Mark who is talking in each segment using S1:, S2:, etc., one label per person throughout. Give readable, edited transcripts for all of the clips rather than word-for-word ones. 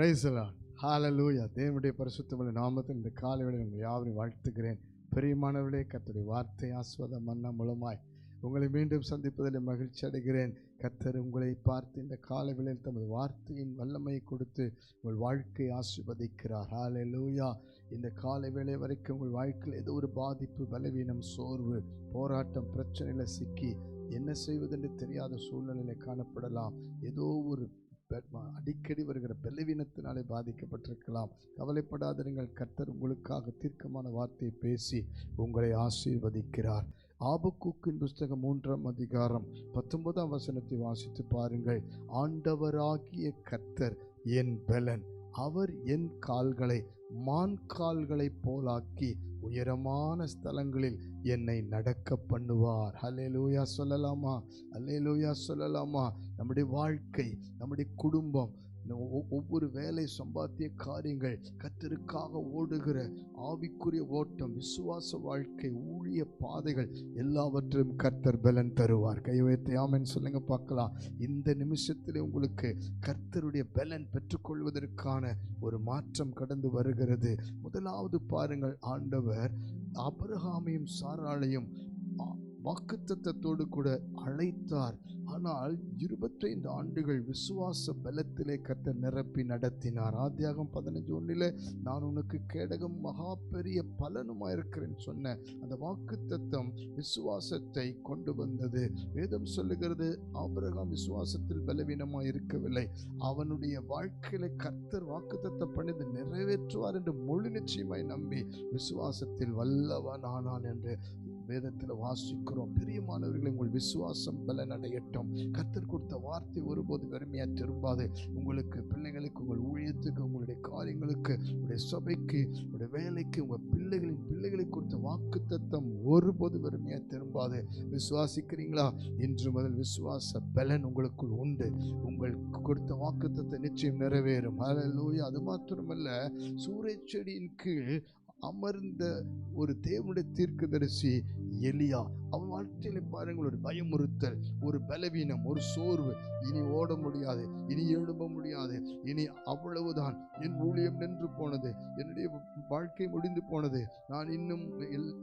S1: Praise the Lord. ஹalleluya. தேவனுடைய பரிசுத்தமுள்ள நாமத்தில் இந்த காலைவேளையில் உங்கள் யாவரையும் வாழ்த்துகிறேன். பிரியமானவர்களே, கர்த்தருடைய வார்த்தை ஆசீர்வாத மன்னா மூலமாய் உங்களை மீண்டும் சந்திப்பதில் மகிழ்ச்சி அடைகிறேன். கர்த்தர் உங்களை பார்த்து இந்த காலைவேளையில் தமது வார்த்தையின் வல்லமையை கொடுத்து உங்கள் வாழ்க்கையை ஆசீர்வதிக்கிறார். ஹalleluya. இந்த காலைவேளை வரைக்கும் உங்கள் வாழ்க்கையில் ஏதோ ஒரு பாதிப்பு, பலவீனம், சோர்வு, போராட்டம், பிரச்சனையில் சிக்கி என்ன செய்வதென்று தெரியாத சூழ்நிலையில் காணப்படலாம். ஏதோ ஒரு அடிக்கடி வருகிற பலவீனத்தினாலே பாதிக்கப்பட்டிருக்கலாம். கவலைப்படாதீர்கள். கர்த்தர் உங்களுக்காக தீர்க்கமான வார்த்தையை பேசி உங்களை ஆசீர்வதிக்கிறார். ஆபக்கூக்கின் புஸ்தகம் 3ஆம் அதிகாரம் 19ஆம் வசனத்தை வாசித்து பாருங்கள். ஆண்டவராகிய கர்த்தர் என் பெலன், அவர் என் கால்களை மான் கால்களைப் போலாக்கி உயரமான ஸ்தலங்களில் என்னை நடக்க பண்ணுவார். ஹல்லேலூயா சொல்லலாமா? ஹல்லேலூயா சொல்லலாமா? நம்முடைய வாழ்க்கை, நம்முடைய குடும்பம், ஒவ்வொரு வேலை, சம்பாத்திய காரியங்கள், கர்த்தருக்காக ஓடுகிற ஆவிக்குரிய ஓட்டம், விசுவாச வாழ்க்கை, ஊழிய பாதைகள் எல்லாவற்றிலும் கர்த்தர் பலன் தருவார். கை உயர்த்தி ஆமென் சொல்லுங்க பார்க்கலாம். இந்த நிமிஷத்திலே உங்களுக்கு கர்த்தருடைய பலன் பெற்றுக்கொள்வதற்கான ஒரு மாற்றம் கடந்து வருகிறது. முதலாவது பாருங்கள், ஆண்டவர் ஆபிரகாமையும் சாராளையும் வாக்குத்தத்தத்தோடு கூட அழைத்தார். ஆனால் 25 ஆண்டுகள் விசுவாச பலத்திலே கர்த்தர் நிரப்பி நடத்தினார். ஆதியாகமம் 15:1 நான் உனக்கு கேடகம் மகா பெரிய பலனுமாயிருக்கிறேன் சொன்ன அந்த வாக்குத்தத்தம் விசுவாசத்தை கொண்டு வந்தது. வேதம் சொல்லுகிறது, ஆபிரகாம் விசுவாசத்தில் பலவீனமாய் இருக்கவில்லை. அவனுடைய வாழ்க்கையில கர்த்தர் வாக்குத்தத்தம் பண்ணி நிறைவேற்றுவார் என்று முழு நிச்சயமாய் நம்பி விசுவாசத்தில் வல்லவன் ஆனான் என்று வேதத்தில் வாசிக்கிறோம். பிரியமானவர்களை, உங்கள் விசுவாசம் பலன் அடையட்டும். கர்த்தர் கொடுத்த வார்த்தை ஒருபோது வெறுமையா திரும்பாது. உங்களுக்கு, பிள்ளைகளுக்கு, உங்கள் ஊழியத்துக்கு, உங்களுடைய காரியங்களுக்கு, உங்களுடைய சபைக்கு, உங்களுடைய வேலைக்கு, உங்கள் பிள்ளைகளை கொடுத்த வாக்குத்தத்தம் ஒருபோது வெறுமையா திரும்பாது. விசுவாசிக்கிறீங்களா? இன்று முதல் விசுவாச பலன் உங்களுக்குள் உண்டு. உங்களுக்கு கொடுத்த வாக்குத்தத்தை நிச்சயம் நிறைவேறும். ஹல்லேலூயா. அது மாத்திரமல்ல, சூரியச் செடியின் கீழ் அமர்ந்த ஒரு தேவனுடைய தீர்க்கதரிசி எலியா, அவன் வாழ்க்கையில பாருங்கள், ஒரு பயமுறுத்தல், ஒரு பலவீனம், ஒரு சோர்வு. இனி ஓட முடியாது, இனி எழும்ப முடியாது, இனி அவ்வளவுதான், என் ஊழியம் நின்று போனது, என்னுடைய வாழ்க்கை முடிந்து போனது, நான் இன்னும்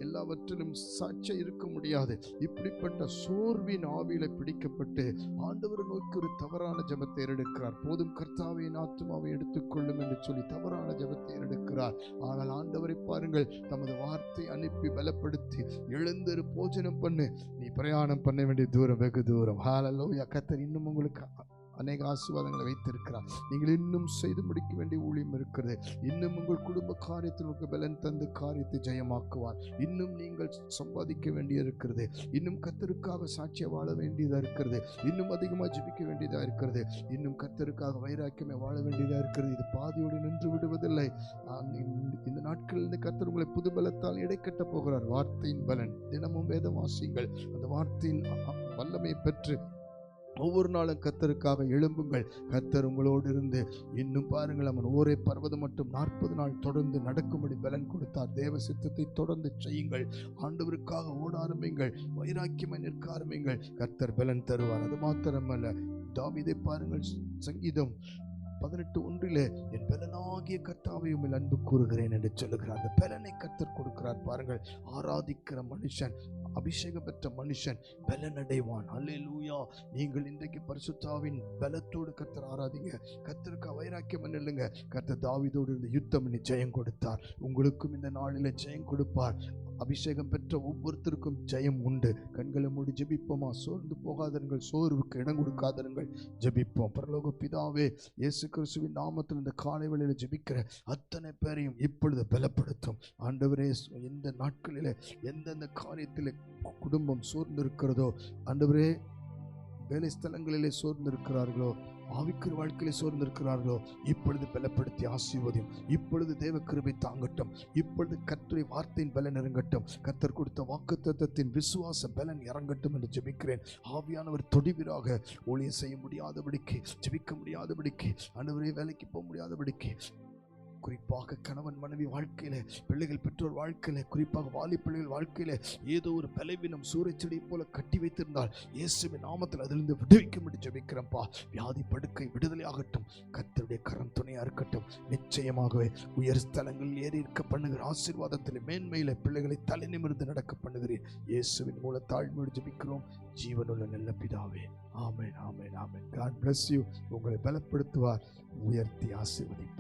S1: எல்லாவற்றிலும் சாட்சியா இருக்க முடியாது. இப்படிப்பட்ட சோர்வின் ஆவியில பிடிக்கப்பட்டு ஆண்டவரை நோக்கி ஒரு தவறான ஜெபத்தை எடுக்கிறார். போதும் கர்த்தாவே, என் ஆத்துமாவை எடுத்துக்கொள்ளும் என்று சொல்லி தவறான ஜெபத்தை எடுக்கிறார். ஆனால் ஆண்டவரை பாருங்கள், தமது வார்த்தை அனுப்பி பலப்படுத்தி எழுந்திரு, போஜனம் பண்ணு, நீ பிரயாணம் பண்ண வேண்டிய தூரம் வெகு தூரம். ஹல்லேலூயா. கர்த்தர் இன்னும் உங்களுக்கு அநேக ஆசீர்வாதங்களை வைத்திருக்கிறார். நீங்கள் இன்னும் செய்து முடிக்க வேண்டிய ஊழியம் இருக்கிறது. இன்னும் உங்கள் குடும்ப காரியத்தில் உங்களுக்கு பலன் தந்து காரியத்தை ஜெயமாக்குவார். இன்னும் நீங்கள் சம்பாதிக்க வேண்டியது இருக்கிறது. இன்னும் கர்த்தருக்காக சாட்சியா வாழ வேண்டியதா இருக்கிறது. இன்னும் அதிகமாக ஜெபிக்க வேண்டியதா இருக்கிறது. இன்னும் கர்த்தருக்காக வைராக்கியமே வாழ வேண்டியதா இருக்கிறது. இது பாதியோடு நின்று விடுவதில்லை. இந்த நாட்களில் இந்த கர்த்தர் உங்களை புது பலத்தால் இடைக்கட்ட போகிறார். வார்த்தையின் பலன் தினமும் வேதம் வாசியுங்கள். அந்த வார்த்தையின் வல்லமை பெற்று ஒவ்வொரு நாளும் கர்த்தருக்காக எழும்புங்கள். கர்த்தர் உங்களோடு இருந்து இன்னும் பாருங்கள், அவன் ஓரே பர்வதம் மட்டும் 40 நாள் தொடர்ந்து நடக்கும்படி பலன் கொடுத்தார். தேவ சித்தத்தை தொடர்ந்து செய்யுங்கள். ஆண்டவருக்காக ஓட ஆரம்பிங்கள். வைராக்கியமாய் நிற்க ஆரம்பிங்கள். கர்த்தர் பலன் தருவார். அது மாத்திரமல்ல, தாவீதை பாருங்கள், சங்கீதம் 18:1 என் பலனாகிய கர்த்தாவை உம்மில் அன்பு கூறுகிறேன் என்று சொல்லுகிறார். அந்த பலனை கர்த்தர் கொடுக்கிறார். பாருங்கள், ஆராதிக்கிற மனுஷன், அபிஷேகம் பெற்ற மனுஷன் பலன் அடைவான். அல்லேலூயா. நீங்கள் இன்றைக்கு பரிசுத்தாவின் பலத்தோடு கர்த்தர் ஆராதிங்க. கர்த்தருக்கு வைராக்கியம் நில்லுங்க. கர்த்தர் தாவீதோடு இருந்து யுத்தம் பண்ணி ஜெயம் கொடுத்தார். உங்களுக்கும் இந்த நாளில் ஜெயம் கொடுப்பார். அபிஷேகம் பெற்ற ஒவ்வொருத்தருக்கும் ஜெயம் உண்டு. கண்களை மூடி ஜெபிப்போமா? சோர்ந்து போகாதீர்கள், சோர்வுக்கு இடம் கொடுக்காதீர்கள். ஜெபிப்போம். பரலோக பிதாவே, இயேசு கிறிஸ்துவின் நாமத்தில் இந்த காலை வேளையில் ஜெபிக்கிற அத்தனை பேரையும் இப்பொழுது பலப்படுத்தும். ஆண்டவரே, எந்த நாட்களிலே எந்தெந்த காரியத்தில் குடும்பம் சோர்ந்து இருக்கிறதோ, ஆண்டவரே, வேலை ஸ்தலங்களிலே சோர்ந்திருக்கிறார்களோ, ஆவிக்குரிய வாழ்க்கையிலே சோர்ந்திருக்கிறார்களோ, இப்பொழுது பலப்படுத்தி ஆசீர்வதியும். இப்பொழுது தேவ கிருபை தாங்கட்டும். இப்பொழுது கர்த்தருடைய வார்த்தையின் பலன் இறங்கட்டும். கர்த்தர் கொடுத்த வாக்குத்தத்தத்தின் விசுவாச பலன் இறங்கட்டும் என்று ஜெபிக்கிறேன். ஆவியானவர் தொடுவீராக. ஊழியம் செய்ய முடியாதபடிக்கு, ஜெபிக்க முடியாதபடிக்கு, ஆண்டவரே வேலைக்கு போக முடியாதபடிக்கு, குறிப்பாக கணவன் மனைவி வாழ்க்கையில, பிள்ளைகள் பெற்றோர் வாழ்க்கையில, குறிப்பாக வாலி பிள்ளைகள் வாழ்க்கையில ஏதோ ஒரு பலவீனம் சூறைச்செடி போல கட்டி வைத்திருந்தால் இயேசுவின் நாமத்தில் அதிலிருந்து விடுவிக்கும்படி ஜெபிக்கிறேன்ப்பா. வியாதி படுக்கை விடுதலையாகட்டும். கர்த்தருடைய கரம் துணையா இருக்கட்டும். நிச்சயமாகவே உயர் ஸ்தலங்களில் ஏறி இருக்க பண்ணுகிற ஆசீர்வாதத்தில் மேன்மையில பிள்ளைகளை தலை நிமிர்ந்து நடக்க பண்ணுகிறேன். இயேசுவின் மூல தாழ்மையோடு ஜெபிக்கிறோம் ஜீவனுள்ள நல்ல பிதாவே. ஆமென், ஆமென், ஆமென். God bless you. உங்களை பலப்படுத்துவார், உயர்த்தி ஆசீர்வதிப்பார்.